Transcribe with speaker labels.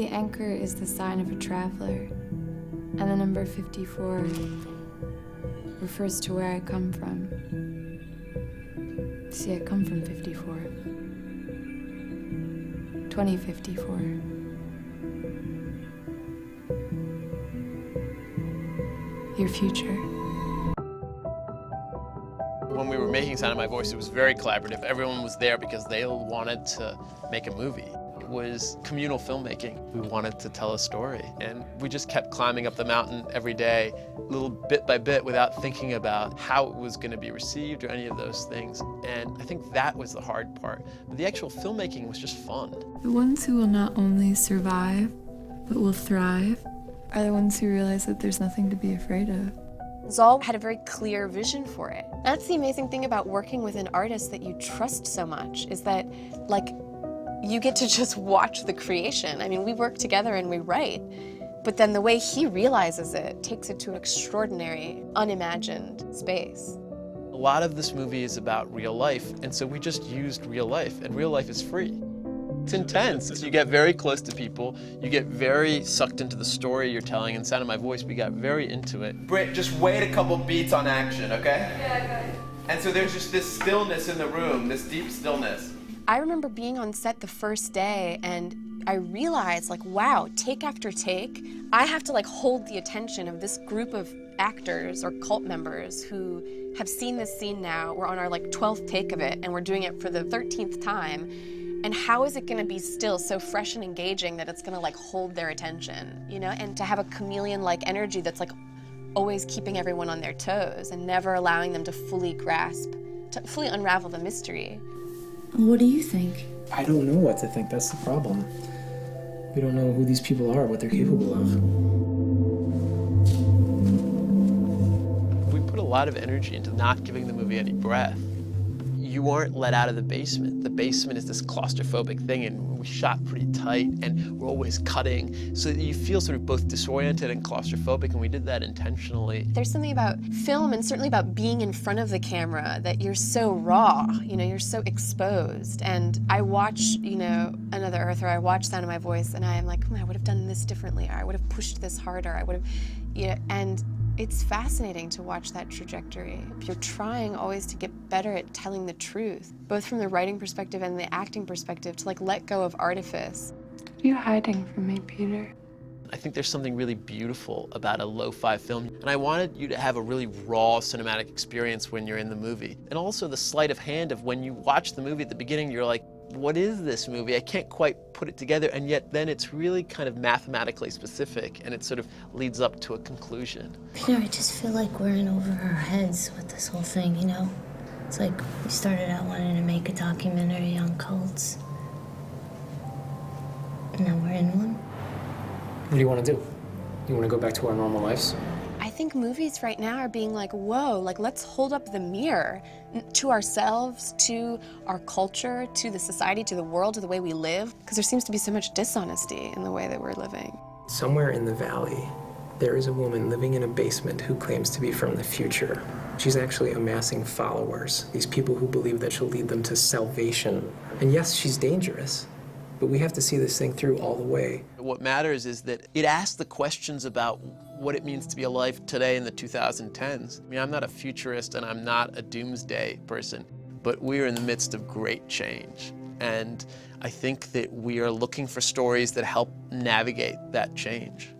Speaker 1: The anchor is the sign of a traveler, and the number 54 refers to where I come from. See, I come from 54. 2054. Your future.
Speaker 2: When we were making Sound of My Voice, it was very collaborative. Everyone was there because they wanted to make a movie. It was communal filmmaking. We wanted to tell a story, and we just kept climbing up the mountain every day, little bit by bit, without thinking about how it was going to be received or any of those things. And I think that was the hard part. But the actual filmmaking was just fun.
Speaker 1: The ones who will not only survive, but will thrive, are the ones who realize that there's nothing to be afraid of.
Speaker 3: Zal had a very clear vision for it. That's the amazing thing about working with an artist that you trust so much, is that, like, you get to just watch the creation. I mean, we work together and we write, but then the way he realizes it takes it to an extraordinary, unimagined space.
Speaker 2: A lot of this movie is about real life, and so we just used real life, and real life is free. It's intense. You get very close to people. You get very sucked into the story you're telling. In Sound of My Voice, we got very into it.
Speaker 4: Brit, just wait a couple beats on action, okay?
Speaker 3: Yeah, I got it.
Speaker 4: And so there's just this stillness in the room, this deep stillness.
Speaker 3: I remember being on set the first day and I realized, like, wow, take after take, I have to, like, hold the attention of this group of actors or cult members who have seen this scene now. We're on our, like, 12th take of it, and we're doing it for the 13th time. And how is it gonna be still so fresh and engaging that it's gonna, like, hold their attention, you know? And to have a chameleon-like energy that's, like, always keeping everyone on their toes and never allowing them to fully grasp, to fully unravel the mystery.
Speaker 1: What do you think?
Speaker 5: I don't know what to think, that's the problem. We don't know who these people are, what they're capable of.
Speaker 2: We put a lot of energy into not giving the movie any breath. You aren't let out of the basement. The basement is this claustrophobic thing, and we shot pretty tight, and we're always cutting, so that you feel sort of both disoriented and claustrophobic, and we did that intentionally.
Speaker 3: There's something about film, and certainly about being in front of the camera, that you're so raw, you know, you're so exposed. And I watch, you know, Another Earth, or I watch Sound of My Voice, and I am like, I would have done this differently, or I would have pushed this harder, I would have, you know, and it's fascinating to watch that trajectory. You're trying always to get better at telling the truth, both from the writing perspective and the acting perspective, to, like, let go of artifice.
Speaker 1: What are you hiding from me, Peter?
Speaker 2: I think there's something really beautiful about a lo-fi film, and I wanted you to have a really raw cinematic experience when you're in the movie. And also the sleight of hand of when you watch the movie at the beginning, you're like, what is this movie? I can't quite put it together, and yet then it's really kind of mathematically specific, and it sort of leads up to a conclusion.
Speaker 6: Peter, I just feel like we're in over our heads with this whole thing, you know? It's like we started out wanting to make a documentary on cults, and now we're in one.
Speaker 5: What do you want to do? You want to go back to our normal lives?
Speaker 3: I think movies right now are being like, whoa, like, let's hold up the mirror to ourselves, to our culture, to the society, to the world, to the way we live, because there seems to be so much dishonesty in the way that we're living.
Speaker 5: Somewhere in the valley, there is a woman living in a basement who claims to be from the future. She's actually amassing followers, these people who believe that she'll lead them to salvation. And yes, she's dangerous, but we have to see this thing through all the way.
Speaker 2: What matters is that it asks the questions about what it means to be alive today in the 2010s. I mean, I'm not a futurist and I'm not a doomsday person, but we're in the midst of great change. And I think that we are looking for stories that help navigate that change.